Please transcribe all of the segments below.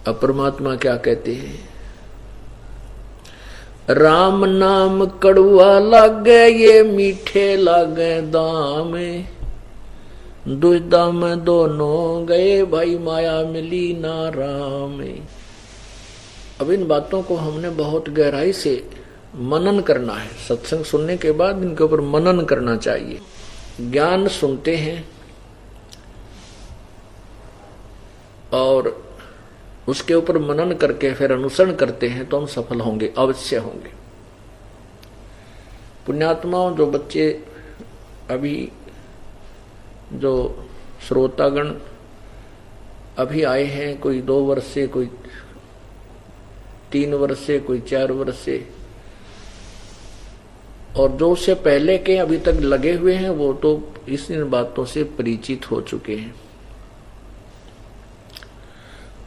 अब परमात्मा क्या कहते हैं, राम नाम कड़ुआ लागे ये मीठे लागे दाम, दुविधा में दोनों गए भाई माया मिली ना राम। अब इन बातों को हमने बहुत गहराई से मनन करना है। सत्संग सुनने के बाद इनके ऊपर मनन करना चाहिए। ज्ञान सुनते हैं और उसके ऊपर मनन करके फिर अनुसरण करते हैं तो हम सफल होंगे, अवश्य होंगे। पुण्यात्माओं, जो बच्चे अभी जो श्रोतागण अभी आए हैं, कोई 2 वर्ष से, कोई 3 वर्ष से, कोई 4 वर्ष से, और जो उससे पहले के अभी तक लगे हुए हैं वो तो इन बातों से परिचित हो चुके हैं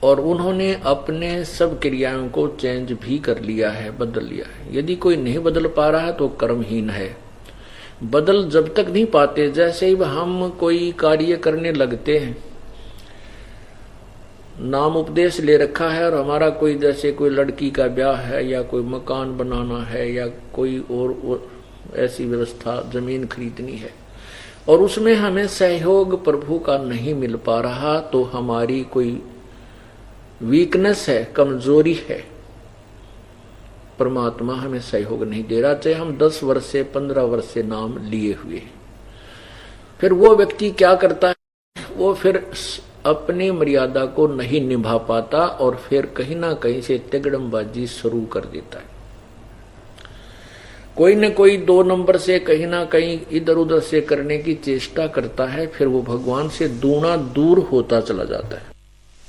और उन्होंने अपने सब क्रियाओं को चेंज भी कर लिया है, बदल लिया है। यदि कोई नहीं बदल पा रहा है तो कर्महीन है। बदल जब तक नहीं पाते, जैसे ही हम कोई कार्य करने लगते हैं, नाम उपदेश ले रखा है और हमारा कोई, जैसे कोई लड़की का ब्याह है या कोई मकान बनाना है या कोई और ऐसी व्यवस्था, जमीन खरीदनी है, और उसमें हमें सहयोग प्रभु का नहीं मिल पा रहा तो हमारी कोई वीकनेस है, कमजोरी है। परमात्मा हमें सहयोग नहीं दे रहा, चाहे हम 10 वर्ष से 15 वर्ष से नाम लिए हुए हैं। फिर वो व्यक्ति क्या करता है, वो फिर अपनी मर्यादा को नहीं निभा पाता और फिर कहीं ना कहीं से तिगड़मबाजी शुरू कर देता है। कोई न कोई 2 नंबर से कहीं ना कहीं इधर उधर से करने की चेष्टा करता है, फिर वो भगवान से दूना दूर होता चला जाता है।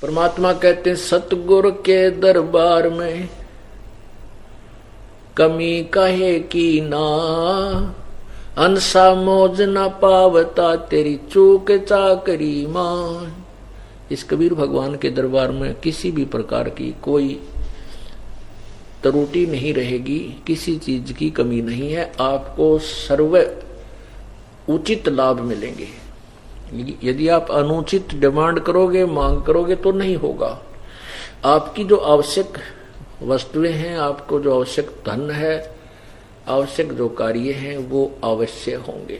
परमात्मा कहते हैं, सतगुर के दरबार में कमी कहे की ना, अंसा मौज न पावता तेरी चूक चाकरी मान। इस कबीर भगवान के दरबार में किसी भी प्रकार की कोई त्रुटि नहीं रहेगी, किसी चीज की कमी नहीं है। आपको सर्व उचित लाभ मिलेंगे। यदि आप अनुचित डिमांड करोगे, मांग करोगे तो नहीं होगा। आपकी जो आवश्यक वस्तुएं हैं, आपको जो आवश्यक धन है, आवश्यक जो कार्य हैं, वो अवश्य होंगे,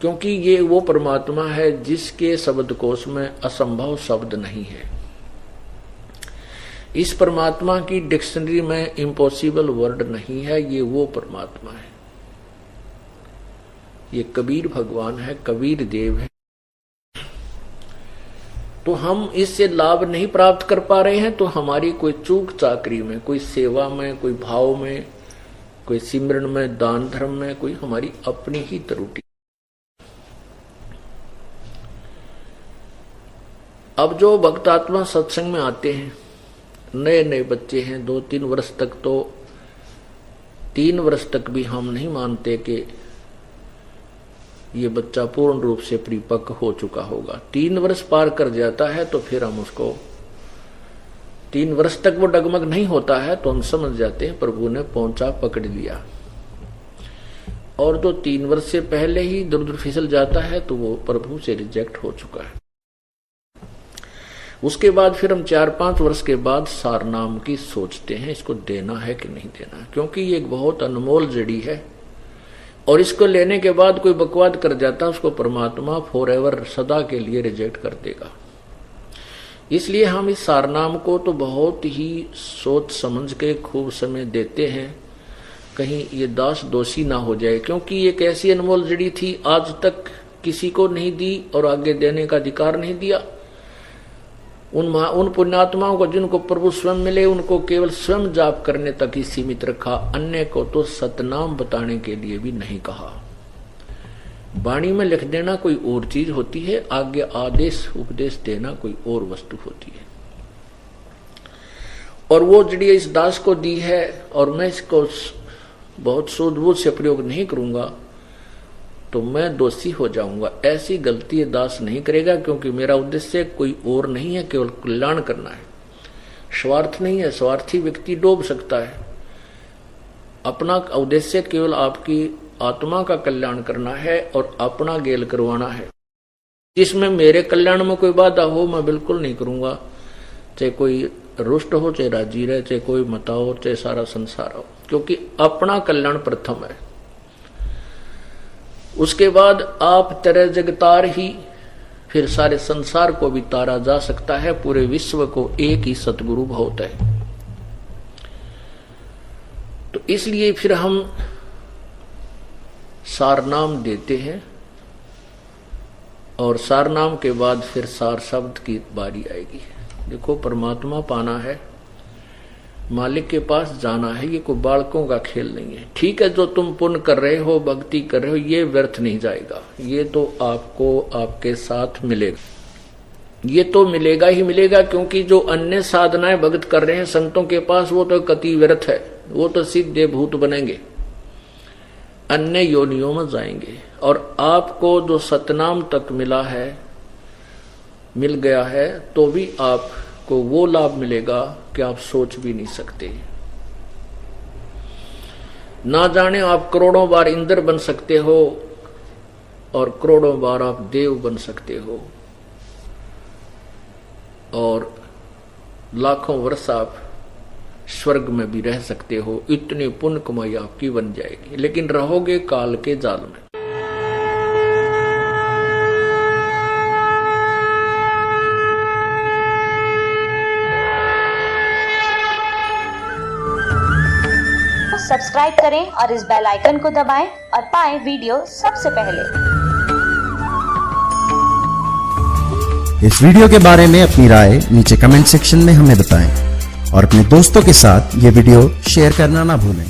क्योंकि ये वो परमात्मा है जिसके शब्दकोश में असंभव शब्द नहीं है। इस परमात्मा की डिक्शनरी में इम्पॉसिबल वर्ड नहीं है। ये वो परमात्मा है, ये कबीर भगवान है, कबीर देव है। तो हम इससे लाभ नहीं प्राप्त कर पा रहे हैं तो हमारी कोई चूक चाकरी में, कोई सेवा में, कोई भाव में, कोई सिमरन में, दान धर्म में, कोई हमारी अपनी ही त्रुटि। अब जो भक्तात्मा सत्संग में आते हैं, नए नए बच्चे हैं, 2-3 वर्ष तक, तो 3 वर्ष तक भी हम नहीं मानते कि ये बच्चा पूर्ण रूप से परिपक्व हो चुका होगा। 3 वर्ष पार कर जाता है तो फिर हम उसको, 3 वर्ष तक वो डगमग नहीं होता है तो हम समझ जाते हैं प्रभु ने पहुंचा पकड़ लिया। और जो 3 वर्ष से पहले ही दूर फिसल जाता है तो वो प्रभु से रिजेक्ट हो चुका है। उसके बाद फिर हम 4-5 वर्ष के बाद सार नाम की सोचते हैं, इसको देना है कि नहीं देना, क्योंकि ये एक बहुत अनमोल जड़ी है और इसको लेने के बाद कोई बकवाद कर जाता है, उसको परमात्मा फॉरएवर, सदा के लिए रिजेक्ट कर देगा। इसलिए हम इस सारनाम को तो बहुत ही सोच समझ के खूब समय देते हैं, कहीं ये दास दोषी ना हो जाए, क्योंकि एक ऐसी अनमोल जड़ी थी, आज तक किसी को नहीं दी और आगे देने का अधिकार नहीं दिया। उन पुण्यात्माओं को जिनको प्रभु स्वयं मिले, उनको केवल स्वयं जाप करने तक ही सीमित रखा, अन्य को तो सतनाम बताने के लिए भी नहीं कहा। वाणी में लिख देना कोई और चीज होती है, आगे आदेश उपदेश देना कोई और वस्तु होती है। और वो जड़ी इस दास को दी है और मैं इसको बहुत सूझबूझ से प्रयोग नहीं करूंगा तो मैं दोषी हो जाऊंगा। ऐसी गलती दास नहीं करेगा, क्योंकि मेरा उद्देश्य कोई और नहीं है, केवल कल्याण करना है, स्वार्थ नहीं है। स्वार्थी व्यक्ति डूब सकता है। अपना उद्देश्य केवल आपकी आत्मा का कल्याण करना है और अपना गेल करवाना है। जिसमें मेरे कल्याण में कोई बाधा हो मैं बिल्कुल नहीं करूंगा, चाहे कोई रुष्ट हो, चाहे राजी रहे, चाहे कोई मता हो, चाहे सारा संसार हो, क्योंकि अपना कल्याण प्रथम है। उसके बाद आप तरह जगतार ही, फिर सारे संसार को भी तारा जा सकता है, पूरे विश्व को एक ही सतगुरु बहुत है। तो इसलिए फिर हम सार नाम देते हैं, और सार नाम के बाद फिर सार शब्द की बारी आएगी। देखो, परमात्मा पाना है, मालिक के पास जाना है, ये कोई बालकों का खेल नहीं है। ठीक है, जो तुम पुण्य कर रहे हो, भक्ति कर रहे हो, ये व्यर्थ नहीं जाएगा, ये तो आपको आपके साथ मिलेगा, ये तो मिलेगा ही मिलेगा। क्योंकि जो अन्य साधनाएं भगत कर रहे हैं संतों के पास, वो तो कति व्यर्थ है, वो तो सीधे भूत बनेंगे, अन्य योनियों में जाएंगे। और आपको जो सतनाम तक मिला है, मिल गया है, तो भी आपको वो लाभ मिलेगा कि आप सोच भी नहीं सकते। ना जाने आप करोड़ों बार इंद्र बन सकते हो और करोड़ों बार आप देव बन सकते हो, और लाखों वर्ष आप स्वर्ग में भी रह सकते हो। इतनी पुण्य कमाई आपकी बन जाएगी, लेकिन रहोगे काल के जाल में। सब्सक्राइब करें और इस बेल आइकन को दबाएं और पाएं वीडियो सबसे पहले। इस वीडियो के बारे में अपनी राय नीचे कमेंट सेक्शन में हमें बताएं और अपने दोस्तों के साथ ये वीडियो शेयर करना ना भूलें।